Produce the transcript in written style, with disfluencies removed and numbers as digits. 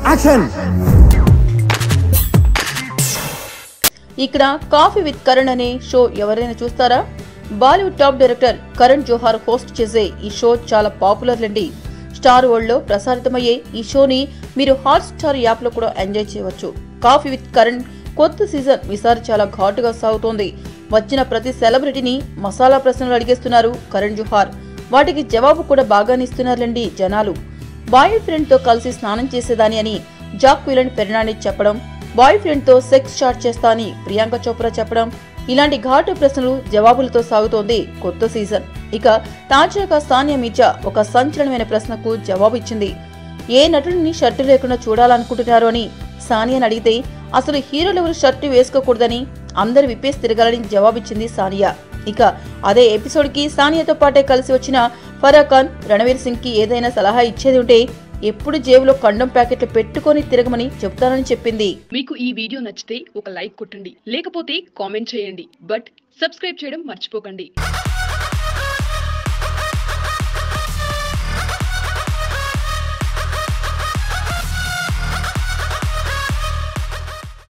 Action. ఇక్కడ coffee with Karan అనే show ఎవరైనా చూస్తారా? Bollywood top director Karan Johar host చేసే ఈ షో చాలా పాపులర్ అండి. స్టార్ వరల్డ్ లో ప్రసారితమయ్యే ఈ షోని మీరు హాట్‌స్టార్ యాప్ లో కూడా ఎంజాయ్ చేయవచ్చు. కాఫీ విత్ కరణ్ కొత్త సీజన్ ఈసారి చాలా ఘాటుగా సాగుతోంది. వచ్చిన ప్రతి సెలబ్రిటీని మసాలా ప్రశ్నలు అడిగేస్తున్నారు కరణ్ జోహార్. వాటికి జవాబు కూడా బాగానే ఇస్తున్నారులేండి జనాలు. బాయ్ ఫ్రెండ్ తో కలిసి స్నానం చేసేదాని అని జాక్విలిన్ ఫెర్నాండెజ్ చెప్పడం, బాయ్ ఫ్రెండ్ తో సెక్స్ చాట్ చేస్తా అని ప్రియాంక చోప్రా చెప్పడం, ఇలాంటి ఘాటు ప్రశ్నలు జవాబులతో సాగుతోంది కొత్త సీజన్. ఇక తాజాగా సానియా మీర్జా ఒక సంచలనమైన ప్రశ్నకు జవాబు ఇచ్చింది. ఏ నటుడిని షర్టు లేకుండా చూడాలనుకుంటున్నారు అని సానియాని అడిగితే అసలు హీరోలు ఎవరు షర్టు వేసుకోకూడదని, అందరు విప్పేసి తిరగాలని జవాబిచ్చింది సానియా. ఇక అదే ఎపిసోడ్ కి సానియాతో పాటే కలిసి వచ్చిన ఫరా ఖాన్ రణవీర్ సింగ్ కి ఏదైనా సలహా ఇచ్చేది ఉంటే ఎప్పుడు జేబులో కండం ప్యాకెట్లు పెట్టుకొని తిరగమని చెప్తానని చెప్పింది. మీకు ఈ వీడియో నచ్చితే ఒక లైక్ కొట్టండి, లేకపోతే కామెంట్ చేయండి, బట్ సబ్స్క్రైబ్ చేయడం మర్చిపోకండి.